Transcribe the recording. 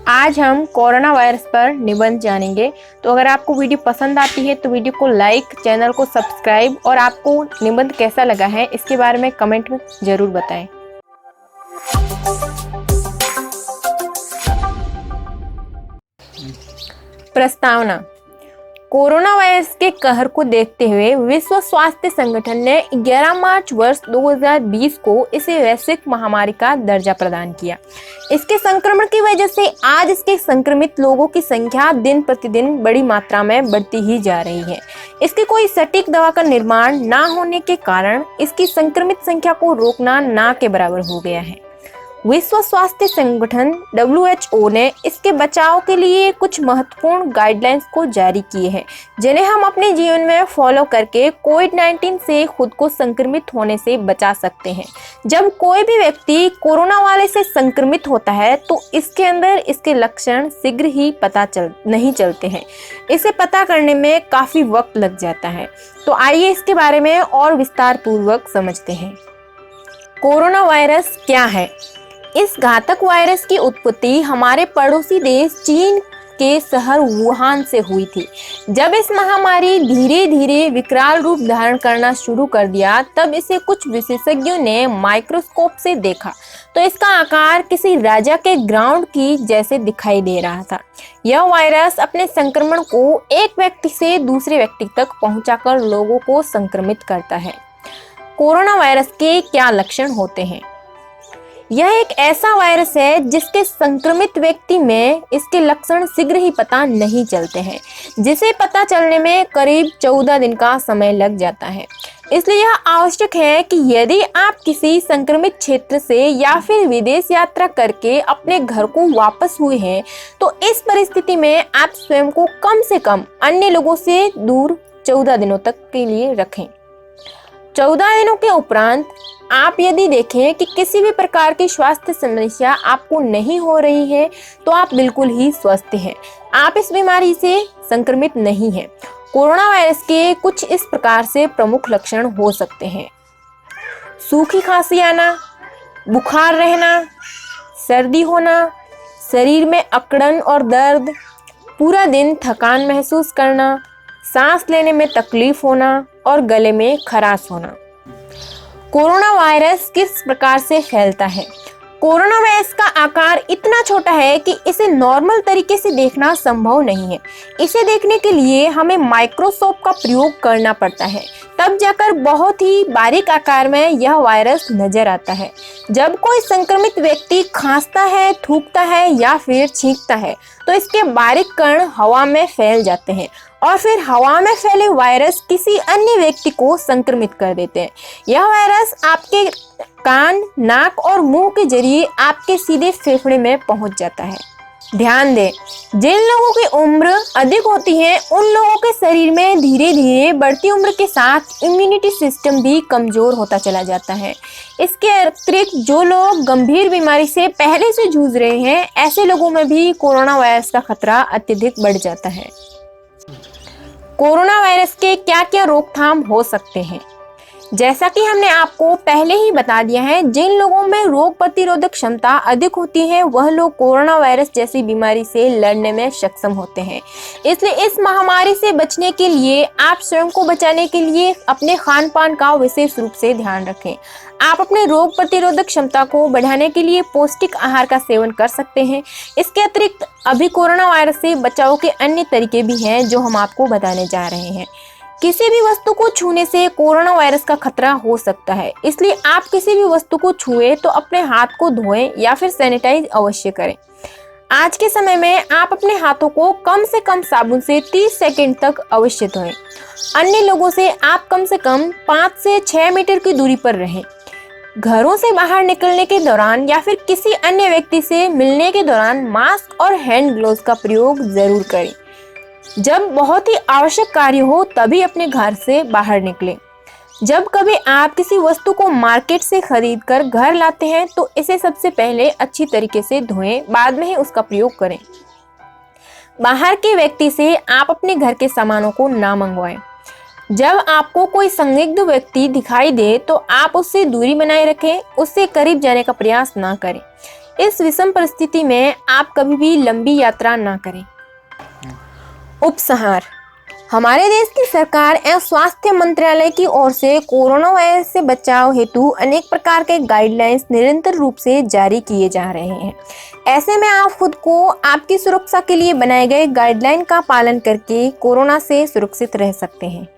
आज हम corona virus पर निबंध जानेंगे। तो अगर आपको वीडियो पसंद आती है तो वीडियो को लाइक, चैनल को सब्सक्राइब और आपको निबंध कैसा लगा है इसके बारे में कमेंट में जरूर बताएं। प्रस्तावना। कोरोना वायरस के कहर को देखते हुए विश्व स्वास्थ्य संगठन ने 11 मार्च वर्ष 2020 को इसे वैश्विक महामारी का दर्जा प्रदान किया। इसके संक्रमण की वजह से आज इसके संक्रमित लोगों की संख्या दिन प्रतिदिन बड़ी मात्रा में बढ़ती ही जा रही है। इसकी कोई सटीक दवा का निर्माण न होने के कारण इसकी संक्रमित संख्या को रोकना ना के बराबर हो गया है। विश्व स्वास्थ्य संगठन WHO ने इसके बचाव के लिए कुछ महत्वपूर्ण गाइडलाइंस को जारी किए हैं, जिन्हें हम अपने जीवन में फॉलो करके कोविड-19 से खुद को संक्रमित होने से बचा सकते हैं। जब कोई भी व्यक्ति कोरोना वायरस से संक्रमित होता है तो इसके अंदर इसके लक्षण शीघ्र ही नहीं चलते हैं। इसे पता करने में काफ़ी वक्त लग जाता है। तो आइए इसके बारे में और विस्तार पूर्वक समझते हैं। कोरोना वायरस क्या है? इस घातक वायरस की उत्पत्ति हमारे पड़ोसी देश चीन के शहर वुहान से हुई थी। जब इस महामारी धीरे धीरे विकराल रूप धारण करना शुरू कर दिया, तब इसे कुछ विशेषज्ञों ने माइक्रोस्कोप से देखा तो इसका आकार किसी राजा के ग्राउंड की जैसे दिखाई दे रहा था। यह वायरस अपने संक्रमण को एक व्यक्ति से दूसरे व्यक्ति तक पहुंचाकर लोगों को संक्रमित करता है। कोरोना वायरस के क्या लक्षण होते हैं? यह एक ऐसा वायरस है जिसके संक्रमित व्यक्ति में इसके लक्षण शीघ्र ही पता नहीं चलते हैं, जिसे पता चलने में करीब 14 दिन का समय लग जाता है। इसलिए यह आवश्यक है कि यदि आप किसी संक्रमित क्षेत्र से या फिर विदेश यात्रा करके अपने घर को वापस हुए हैं तो इस परिस्थिति में आप स्वयं को कम से कम अन्य लोगों से दूर 14 दिनों तक के लिए रखें। 14 दिनों के उपरांत आप यदि देखें कि किसी भी प्रकार की स्वास्थ्य समस्या आपको नहीं हो रही है तो आप बिल्कुल ही स्वस्थ हैं। आप इस बीमारी से संक्रमित नहीं हैं। कोरोना वायरस के कुछ इस प्रकार से प्रमुख लक्षण हो सकते हैं: सूखी खांसी आना, बुखार रहना, सर्दी होना, शरीर में अकड़न और दर्द, पूरा दिन थकान महसूस करना, सांस लेने में तकलीफ होना और गले में खराश होना। कोरोना वायरस किस प्रकार से फैलता है? कोरोना वायरस का आकार इतना छोटा है कि इसे नॉर्मल तरीके से देखना संभव नहीं है। इसे देखने के लिए हमें माइक्रोस्कोप का प्रयोग करना पड़ता है, तब जाकर बहुत ही बारीक आकार में यह वायरस नजर आता है। जब कोई संक्रमित व्यक्ति खांसता है, थूकता है या फिर छींकता है तो इसके बारीक कण हवा में फैल जाते हैं और फिर हवा में फैले वायरस किसी अन्य व्यक्ति को संक्रमित कर देते हैं। यह वायरस आपके कान, नाक और मुंह के जरिए आपके सीधे फेफड़े में पहुंच जाता है। ध्यान दें, जिन लोगों की उम्र अधिक होती है उन लोगों के शरीर में धीरे धीरे बढ़ती उम्र के साथ इम्यूनिटी सिस्टम भी कमजोर होता चला जाता है। इसके अतिरिक्त जो लोग गंभीर बीमारी से पहले से जूझ रहे हैं, ऐसे लोगों में भी कोरोना वायरस का खतरा अत्यधिक बढ़ जाता है। कोरोना वायरस के क्या क्या रोकथाम हो सकते हैं? जैसा कि हमने आपको पहले ही बता दिया है, जिन लोगों में रोग प्रतिरोधक क्षमता अधिक होती है वह लोग कोरोना वायरस जैसी बीमारी से लड़ने में सक्षम होते हैं। इसलिए इस महामारी से बचने के लिए आप स्वयं को बचाने के लिए अपने खान पान का विशेष रूप से ध्यान रखें। आप अपने रोग प्रतिरोधक क्षमता को बढ़ाने के लिए पौष्टिक आहार का सेवन कर सकते हैं। इसके अतिरिक्त अभी कोरोना वायरस से बचाव के अन्य तरीके भी हैं जो हम आपको बताने जा रहे हैं। किसी भी वस्तु को छूने से कोरोना वायरस का खतरा हो सकता है, इसलिए आप किसी भी वस्तु को छुए तो अपने हाथ को धोएं या फिर सैनिटाइज अवश्य करें। आज के समय में आप अपने हाथों को कम से कम साबुन से 30 सेकंड तक अवश्य धोएं। अन्य लोगों से आप कम से कम 5 से 6 मीटर की दूरी पर रहें। घरों से बाहर निकलने के दौरान या फिर किसी अन्य व्यक्ति से मिलने के दौरान मास्क और हैंड ग्लोव्स का प्रयोग जरूर करें। जब बहुत ही आवश्यक कार्य हो तभी अपने घर से बाहर निकलें। जब कभी आप किसी वस्तु को मार्केट से खरीद कर घर लाते हैं तो इसे सबसे पहले अच्छी तरीके से धोएं, बाद में ही उसका प्रयोग करें। बाहर के व्यक्ति से आप अपने घर के सामानों को ना मंगवाएं। जब आपको कोई संदिग्ध व्यक्ति दिखाई दे तो आप उससे दूरी बनाए रखें, उससे करीब जाने का प्रयास ना करें। इस विषम परिस्थिति में आप कभी भी लंबी यात्रा ना करें। उपसंहार। हमारे देश की सरकार एवं स्वास्थ्य मंत्रालय की ओर से कोरोना वायरस से बचाव हेतु अनेक प्रकार के गाइडलाइंस निरंतर रूप से जारी किए जा रहे हैं। ऐसे में आप खुद को आपकी सुरक्षा के लिए बनाए गए गाइडलाइन का पालन करके कोरोना से सुरक्षित रह सकते हैं।